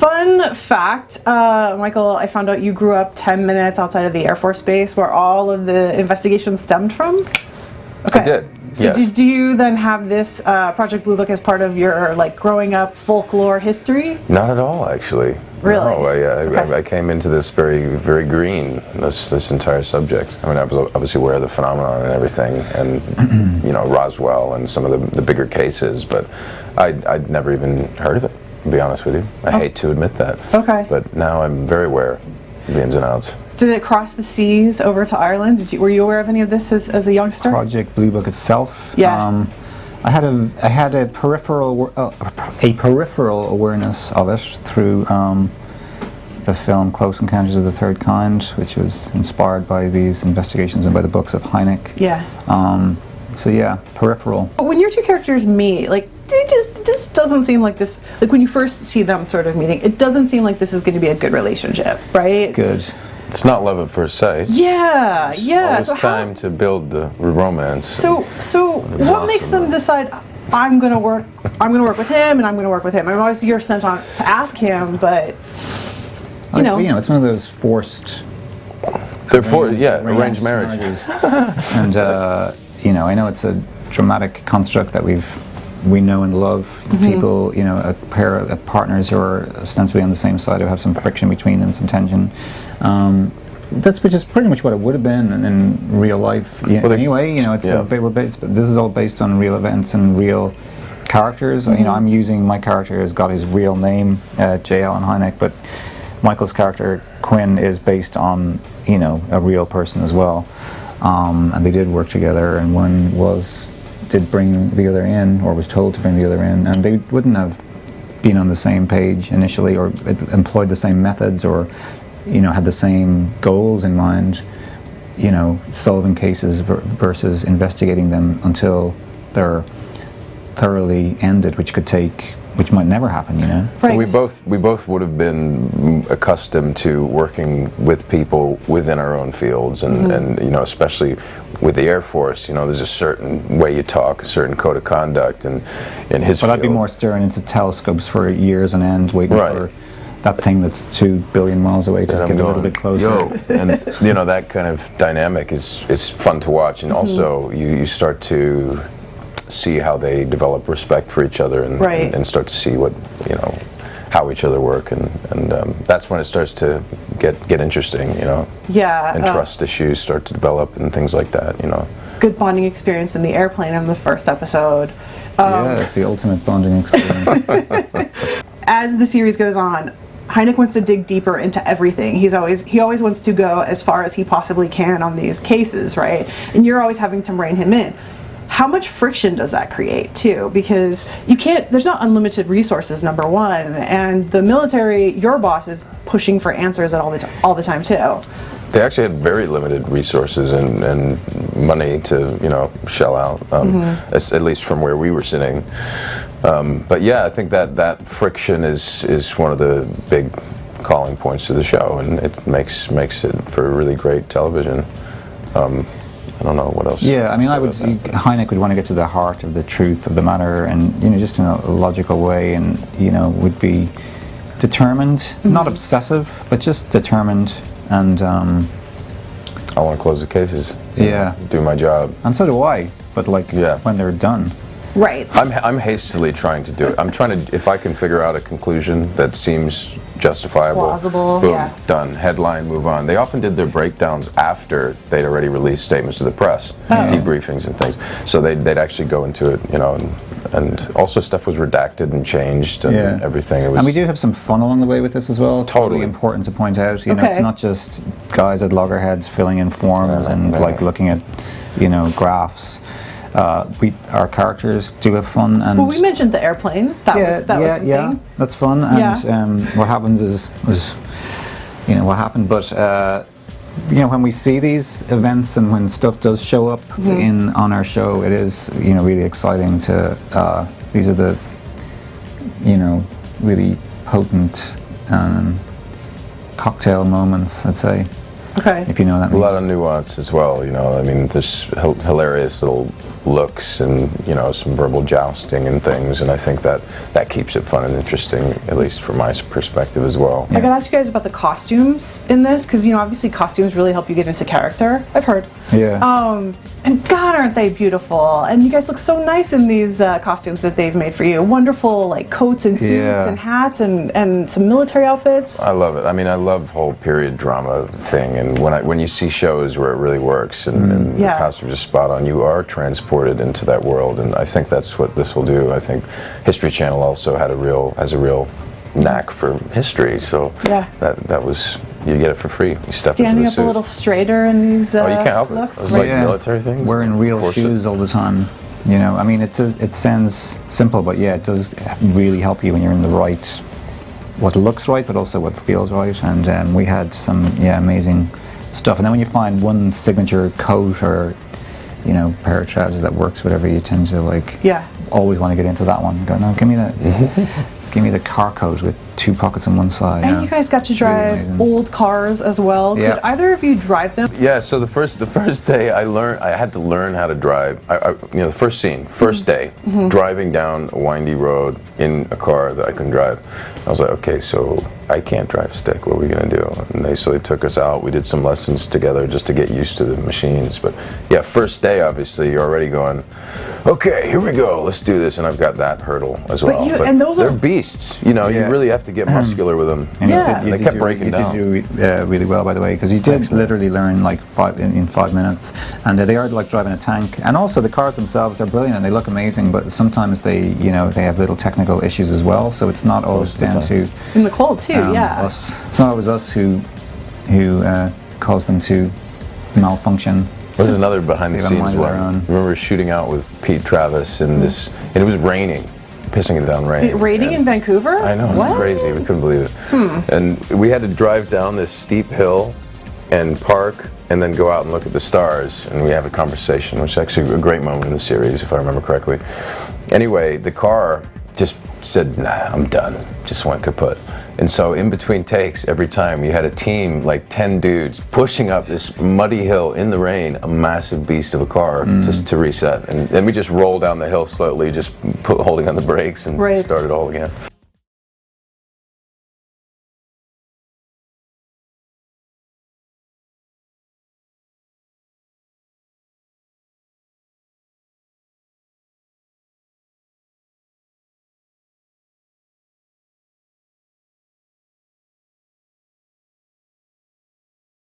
Fun fact, Michael, I found out you grew up 10 minutes outside of the Air Force Base where all of the investigations stemmed from? Okay. I did. So yes. do you then have this Project Blue Book as part of your like growing up folklore history? Not at all, actually. Really? No, I came into this very, very green, this entire subject. I mean, I was obviously aware of the phenomenon and everything, and, Roswell and some of the bigger cases, but I'd never even heard of it, to be honest with you. I hate to admit that. Okay. But now I'm very aware of the ins and outs. Did it cross the seas over to Ireland? Were you aware of any of this as a youngster? Project Blue Book itself? Yeah. I had a peripheral awareness of it through the film Close Encounters of the Third Kind, which was inspired by these investigations and by the books of Hynek. Yeah. So yeah, peripheral. But when your two characters meet, like it just doesn't seem like this. Like when you first see them sort of meeting, it doesn't seem like this is going to be a good relationship, right? Good. It's not love at first sight. Yeah, yeah. It's time to build the romance. So what makes them decide? I'm gonna work with him, and I'm gonna work with him. I mean, obviously you're sent on to ask him, but it's one of those forced. They're arranged marriages. And I know it's a dramatic construct that we know and love. People, a pair of partners who are ostensibly on the same side who have some friction between them, some tension. Which is pretty much what it would have been in real life. Anyway, this is all based on real events and real characters. I'm using my character has got his real name, J. Allen Hynek, but Michael's character Quinn is based on a real person as well. And they did work together, and one did bring the other in, or was told to bring the other in, and they wouldn't have been on the same page initially, or employed the same methods, or had the same goals in mind, solving cases versus investigating them until they're thoroughly ended, which might never happen, Right. We both would have been accustomed to working with people within our own fields, and especially with the Air Force, there's a certain way you talk, a certain code of conduct, and in his field. I'd be more staring into telescopes for years on end, waiting for that thing that's 2 billion miles away to get a little bit closer. And that kind of dynamic is fun to watch, and also you start to see how they develop respect for each other, and start to see what how each other work, and that's when it starts to get interesting, Yeah. and trust issues start to develop and things like that, Good bonding experience in the airplane in the first episode. Yeah, it's the ultimate bonding experience. As the series goes on, Hynek wants to dig deeper into everything. He always wants to go as far as he possibly can on these cases, right? And you're always having to rein him in. How much friction does that create too? Because there's not unlimited resources, number one, and the military, your boss is pushing for answers all the time too. They actually had very limited resources and money to shell out, at least from where we were sitting. But yeah, I think that friction is one of the big calling points to the show, and it makes it for really great television. I don't know what else. Yeah, I mean, Hynek would want to get to the heart of the truth of the matter, and just in a logical way, and would be determined, not obsessive, but just determined, and I want to close the cases. Do my job. And so do I. But when they're done. Right. I'm hastily trying to do it. I'm trying to, if I can figure out a conclusion that seems justifiable, plausible, boom, done. Headline, move on. They often did their breakdowns after they'd already released statements to the press, debriefings and things. So they'd actually go into it, and also stuff was redacted and changed and everything. And we do have some fun along the way with this as well. Totally important to point out. It's not just guys at loggerheads filling in forms and looking at, graphs. Our characters do have fun, and we mentioned the airplane. That was something. That's fun. And what happens is what happened. But when we see these events and when stuff does show up on our show, it is really exciting to. These are the really potent cocktail moments, I'd say. Okay. If you know what that A means. lot of nuance as well, you know. I mean, there's hilarious little looks and, you know, some verbal jousting and things, and I think that keeps it fun and interesting, at least from my perspective as well. I gotta ask you guys about the costumes in this, because, you know, obviously costumes really help you get into character, I've heard. Yeah. And God, aren't they beautiful? And you guys look so nice in these costumes that they've made for you. Wonderful, like, coats and suits Yeah. and hats and some military outfits. I love it. I mean, I love whole period drama thing, and when you see shows where it really works and Yeah. the costumes are spot on, you are transported into that world, and I think that's what this will do. I think History Channel also has a real knack for history, so Yeah. that was, you get it for free. You step Standing into the up suit. a little straighter in these Oh, you can't help looks. it. It's like Yeah. military things. Wearing real corset. shoes all the time. You know, I mean, it sounds simple, but yeah, it does really help you when you're in the right, what looks right, but also what feels right. And we had some amazing stuff. And then when you find one signature coat or, you know, pair of trousers that works, whatever, you tend to like always want to get into that one. Go, no, give me that. Give me the car coat with 2 pockets on one side. And you guys got to It's really drive amazing. old cars as well. Yeah. Could either of you drive them? Yeah, so the first day I had to learn how to drive. You know, the first scene, first day, driving down a windy road in a car that I couldn't drive. I was like, okay, so I can't drive stick. What are we gonna do? And they took us out. We did some lessons together just to get used to the machines. But yeah, first day, obviously, you're already going, okay, here we go. Let's do this. And I've got that hurdle as well. and those they're are beasts. You know, you Yeah. really have to get muscular with them. And Yeah. you They kept breaking down. You did do really well, by the way, because you did literally learn like in 5 minutes, and they are like driving a tank. And also the cars themselves are brilliant and they look amazing, but sometimes they have little technical issues as well. So it's not always Most of the down time. to In the cold too, us. It's not always us who cause them to malfunction. There's another behind the They have a scenes mind of their one. own. I remember shooting out with Pete Travis and and it was raining, pissing it down rain. Raining And in Vancouver? I know, What? it's crazy. We couldn't believe it. And we had to drive down this steep hill and park and then go out and look at the stars. And we have a conversation, which is actually a great moment in the series, if I remember correctly. Anyway, the car just said, nah, I'm done. Just went kaput. And so in between takes, every time you had a team, like 10 dudes, pushing up this muddy hill in the rain, a massive beast of a car just to reset. And then we just rolled down the hill slowly, just holding on the brakes and Right. started all again.